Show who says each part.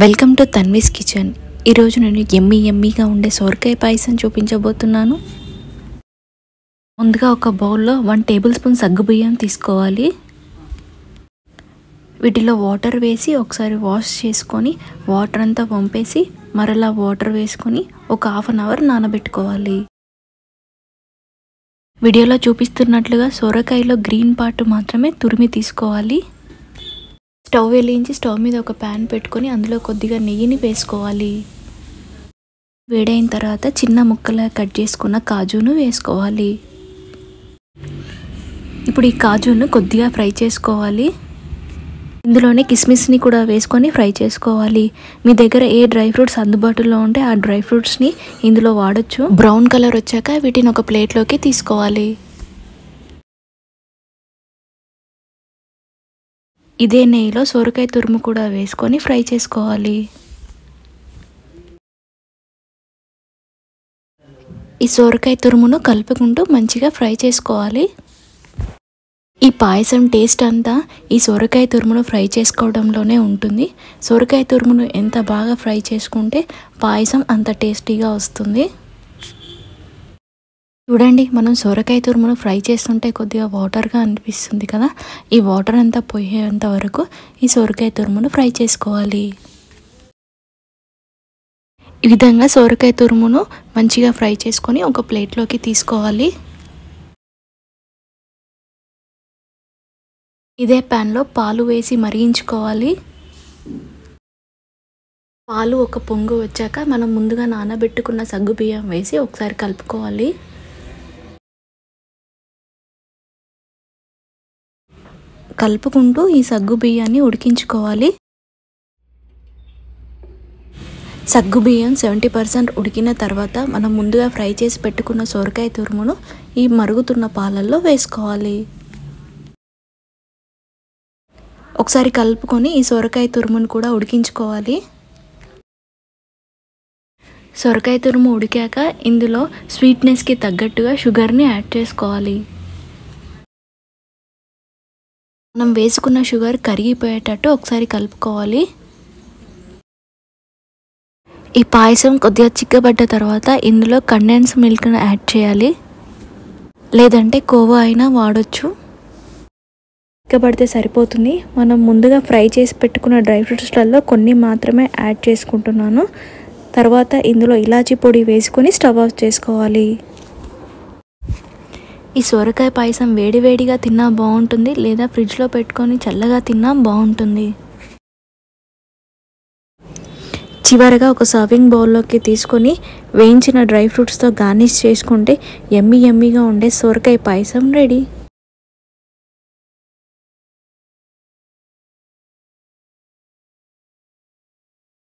Speaker 1: Welcome to Tanvi's kitchen. ఈరోజు నేను యమ్మీగా ఉండే సొరకాయ పాయసం చూపించబోతున్నాను. ముందుగా ఒక బౌల్లో 1 టేబుల్ స్పూన్ సగ్గుబియ్యం తీసుకోవాలి. వీటిలో వాటర్ వేసి ఒకసారి వాష్ చేసుకొని వాటర్ అంతా వంపేసి మరలా వాటర్ వేసుకొని ఒక హాఫ్ అన్ అవర్ నానబెట్టుకోవాలి. వీడియోలో చూపిస్తున్నట్లుగా సొరకాయలో గ్రీన్ పార్ట్ మాత్రమే తురిమి తీసుకోవాలి. స్టవ్ వెలిగించి స్టవ్ మీద ఒక ప్యాన్ పెట్టుకొని అందులో కొద్దిగా నెయ్యిని వేసుకోవాలి. వేడైన తర్వాత చిన్న ముక్కలా కట్ చేసుకున్న కాజును వేసుకోవాలి. ఇప్పుడు ఈ కాజును కొద్దిగా ఫ్రై చేసుకోవాలి. ఇందులోనే కిస్మిస్ని కూడా వేసుకొని ఫ్రై చేసుకోవాలి. మీ దగ్గర ఏ డ్రై ఫ్రూట్స్ అందుబాటులో ఉంటే ఆ డ్రై ఫ్రూట్స్ని ఇందులో వాడచ్చు. బ్రౌన్ కలర్ వచ్చాక వీటిని ఒక ప్లేట్లోకి తీసుకోవాలి. ఇదే నెయ్యిలో సొరకాయ తురుము కూడా వేసుకొని ఫ్రై చేసుకోవాలి. ఈ సొరకాయ తురుమును కలుపుకుంటూ మంచిగా ఫ్రై చేసుకోవాలి. ఈ పాయసం టేస్ట్ అంతా ఈ సొరకాయ తురుమును ఫ్రై చేసుకోవడంలోనే ఉంటుంది. సొరకాయ తురుమును ఎంత బాగా ఫ్రై చేసుకుంటే పాయసం అంత టేస్టీగా వస్తుంది. చూడండి, మనం సొరకాయ తురుమును ఫ్రై చేస్తుంటే కొద్దిగా వాటర్గా అనిపిస్తుంది కదా. ఈ వాటర్ అంతా పోయేంత వరకు ఈ సొరకాయ తురుమును ఫ్రై చేసుకోవాలి. ఈ విధంగా సొరకాయ తురుమును మంచిగా ఫ్రై చేసుకొని ఒక ప్లేట్లోకి తీసుకోవాలి. ఇదే ప్యాన్లో పాలు వేసి మరిగించుకోవాలి. పాలు ఒక పొంగు వచ్చాక మనం ముందుగా నానబెట్టుకున్న సగ్గుబియ్యం వేసి ఒకసారి కలుపుకోవాలి. కలుపుకుంటూ ఈ సగ్గు బియ్యాన్ని ఉడికించుకోవాలి. సగ్గు బియ్యం 70% ఉడికిన తర్వాత మనం ముందుగా ఫ్రై చేసి పెట్టుకున్న సొరకాయ తురుమును ఈ మరుగుతున్న పాలల్లో వేసుకోవాలి. ఒకసారి కలుపుకొని ఈ సొరకాయ తురుమును కూడా ఉడికించుకోవాలి. సొరకాయ తురుము ఉడికాక ఇందులో స్వీట్నెస్కి తగ్గట్టుగా షుగర్ని యాడ్ చేసుకోవాలి. మనం వేసుకున్న షుగర్ కరిగిపోయేటట్టు ఒకసారి కలుపుకోవాలి. ఈ పాయసం కొద్దిగా చిక్కబడ్డ తర్వాత ఇందులో కండెన్స్ మిల్క్ను యాడ్ చేయాలి, లేదంటే కోవా అయినా వాడచ్చు. చిక్కబడితే సరిపోతుంది. మనం ముందుగా ఫ్రై చేసి పెట్టుకున్న డ్రై ఫ్రూట్స్లలో కొన్ని మాత్రమే యాడ్ చేసుకుంటున్నాను. తర్వాత ఇందులో ఇలాచీ పొడి వేసుకొని స్టవ్ ఆఫ్ చేసుకోవాలి. ఈ సొరకాయ పాయసం వేడివేడిగా తిన్నా బాగుంటుంది, లేదా ఫ్రిడ్జ్లో పెట్టుకొని చల్లగా తిన్నా బాగుంటుంది. చివరగా ఒక సర్వింగ్ బౌల్లోకి తీసుకొని వేయించిన డ్రై ఫ్రూట్స్తో గార్నిష్ చేసుకుంటే యమ్మీగా ఉండే సొరకాయ పాయసం రెడీ.